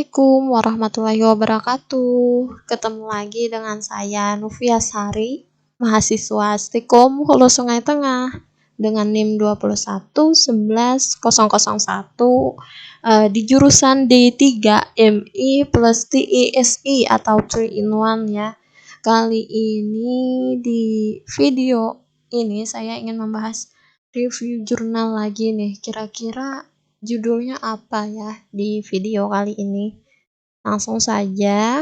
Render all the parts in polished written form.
Assalamualaikum warahmatullahi wabarakatuh. Ketemu lagi dengan saya Nufia Sari, mahasiswa Stikom Hulu Sungai Tengah dengan NIM 2111001 di jurusan D3 MI plus TISI atau 3 in 1 ya. Kali ini di video ini saya ingin membahas review jurnal lagi nih. Kira-kira judulnya apa ya di video kali ini? Langsung saja.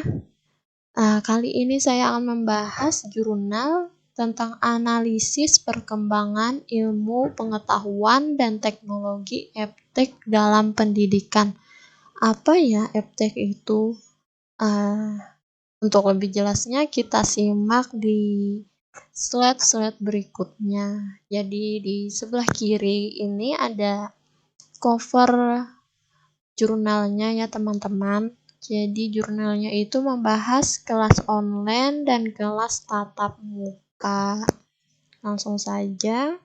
Kali ini saya akan membahas jurnal tentang analisis perkembangan ilmu pengetahuan dan teknologi eptek dalam pendidikan. Apa ya eptek itu? Untuk lebih jelasnya kita simak di slide-slide berikutnya. Jadi di sebelah kiri ini ada cover jurnalnya ya teman-teman. Jadi jurnalnya itu membahas kelas online dan kelas tatap muka. Langsung saja.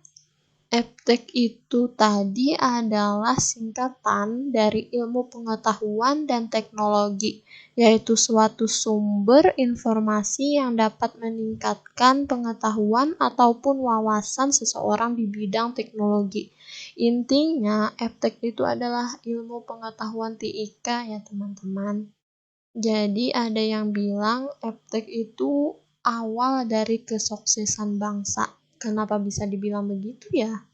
Eptek itu tadi adalah singkatan dari ilmu pengetahuan dan teknologi, yaitu suatu sumber informasi yang dapat meningkatkan pengetahuan ataupun wawasan seseorang di bidang teknologi. Intinya, eptek itu adalah ilmu pengetahuan TIK ya teman-teman. Jadi ada yang bilang eptek itu awal dari kesuksesan bangsa. Kenapa bisa dibilang begitu ya?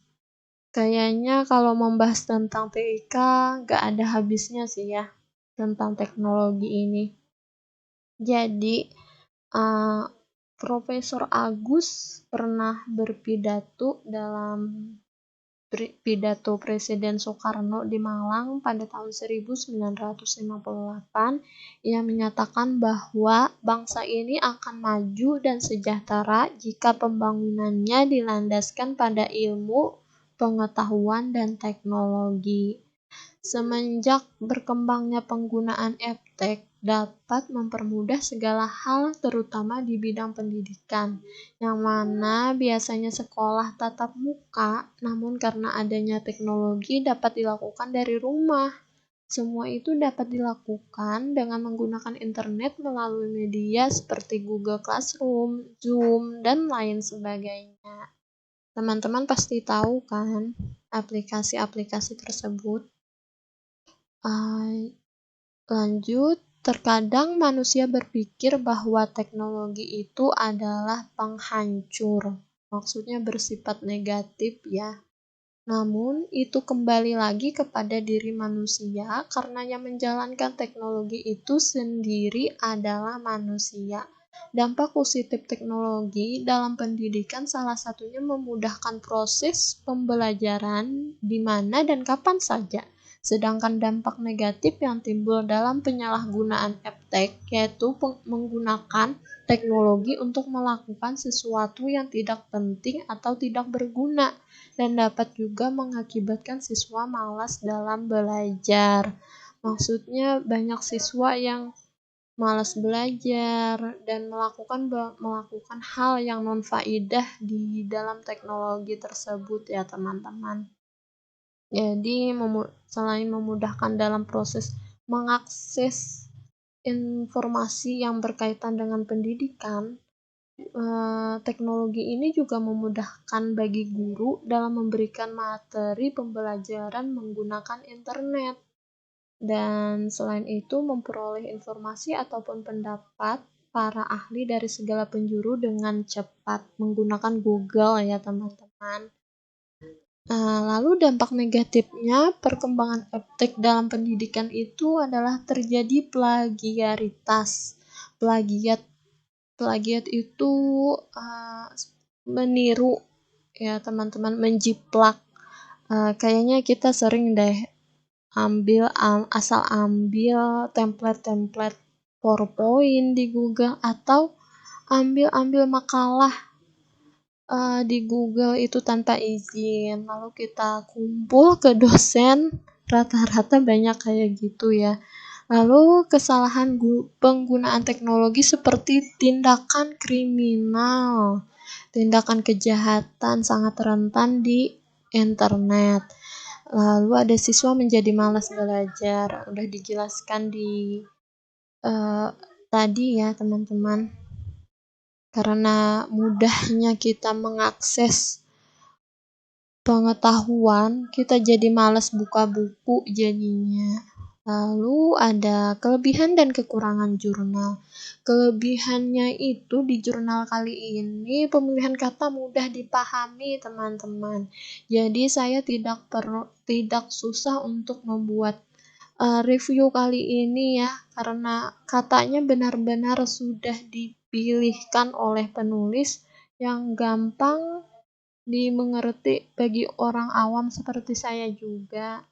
Kayaknya kalau membahas tentang TIK gak ada habisnya sih ya tentang teknologi ini. Jadi Profesor Agus pernah berpidato dalam pidato Presiden Soekarno di Malang pada tahun 1958. Ia menyatakan bahwa bangsa ini akan maju dan sejahtera jika pembangunannya dilandaskan pada ilmu, pengetahuan, dan teknologi. Semenjak berkembangnya penggunaan eptek dapat mempermudah segala hal terutama di bidang pendidikan, yang mana biasanya sekolah tatap muka, namun karena adanya teknologi dapat dilakukan dari rumah. Semua itu dapat dilakukan dengan menggunakan internet melalui media seperti Google Classroom, Zoom, dan lain sebagainya. Teman-teman pasti tahu kan aplikasi-aplikasi tersebut. Lanjut, terkadang manusia berpikir bahwa teknologi itu adalah penghancur, maksudnya bersifat negatif ya. Namun, itu kembali lagi kepada diri manusia karena yang menjalankan teknologi itu sendiri adalah manusia. Dampak positif teknologi dalam pendidikan salah satunya memudahkan proses pembelajaran di mana dan kapan saja. Sedangkan dampak negatif yang timbul dalam penyalahgunaan eptek yaitu menggunakan teknologi untuk melakukan sesuatu yang tidak penting atau tidak berguna dan dapat juga mengakibatkan siswa malas dalam belajar. Maksudnya banyak siswa yang malas belajar dan melakukan hal yang non-faidah di dalam teknologi tersebut ya teman-teman. Jadi selain memudahkan dalam proses mengakses informasi yang berkaitan dengan pendidikan, teknologi ini juga memudahkan bagi guru dalam memberikan materi pembelajaran menggunakan internet. Dan selain itu memperoleh informasi ataupun pendapat para ahli dari segala penjuru dengan cepat menggunakan Google ya teman-teman. Lalu dampak negatifnya perkembangan eptek dalam pendidikan itu adalah terjadi plagiaritas. Plagiat itu meniru ya teman-teman, menjiplak. Kayaknya kita sering deh asal ambil template-template PowerPoint di Google atau ambil makalah di Google itu tanpa izin, lalu kita kumpul ke dosen, rata-rata banyak kayak gitu ya. Lalu kesalahan penggunaan teknologi seperti tindakan kriminal, tindakan kejahatan sangat rentan di internet. Lalu ada siswa menjadi malas belajar, udah dijelaskan di tadi ya teman-teman. Karena mudahnya kita mengakses pengetahuan, kita jadi malas buka buku jadinya. Lalu ada kelebihan dan kekurangan jurnal. Kelebihannya itu di jurnal kali ini pemilihan kata mudah dipahami teman-teman. Jadi saya tidak susah untuk membuat review kali ini ya, karena katanya benar-benar sudah dipilihkan oleh penulis yang gampang dimengerti bagi orang awam seperti saya juga.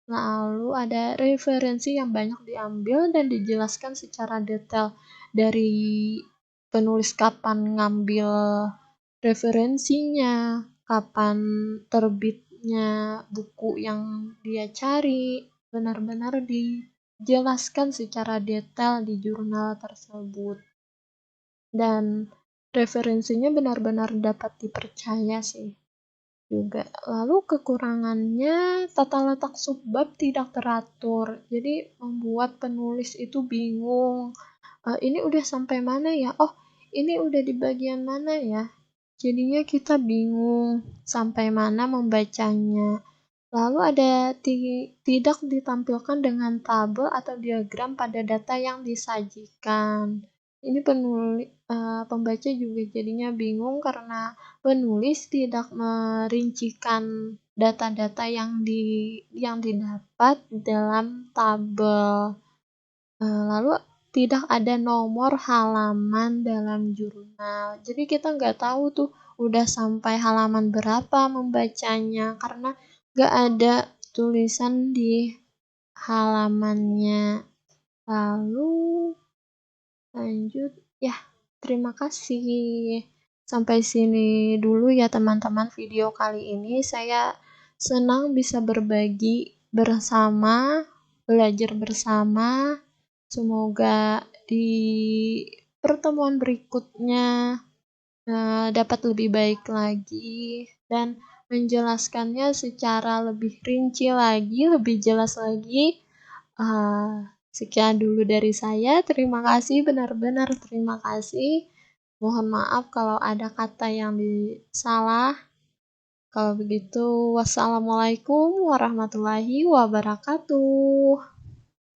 Lalu ada referensi yang banyak diambil dan dijelaskan secara detail dari penulis kapan ngambil referensinya, kapan terbitnya buku yang dia cari, benar-benar dijelaskan secara detail di jurnal tersebut. Dan referensinya benar-benar dapat dipercaya sih juga. Lalu kekurangannya tata letak subbab tidak teratur. Jadi membuat penulis itu bingung. Ini udah sampai mana ya? Oh, ini udah di bagian mana ya? Jadinya kita bingung sampai mana membacanya. Lalu ada tidak ditampilkan dengan tabel atau diagram pada data yang disajikan. Ini pembaca juga jadinya bingung karena penulis tidak merincikan data-data yang didapat dalam tabel. Lalu tidak ada nomor halaman dalam jurnal. Jadi kita nggak tahu tuh udah sampai halaman berapa membacanya karena nggak ada tulisan di halamannya. Lalu lanjut ya, terima kasih. Sampai sini dulu ya teman-teman video kali ini. Saya senang bisa berbagi bersama, belajar bersama. Semoga di pertemuan berikutnya dapat lebih baik lagi dan menjelaskannya secara lebih rinci lagi, lebih jelas lagi. Sekian dulu dari saya. Terima kasih, benar-benar terima kasih. Mohon maaf kalau ada kata yang salah. Kalau begitu, wassalamualaikum warahmatullahi wabarakatuh.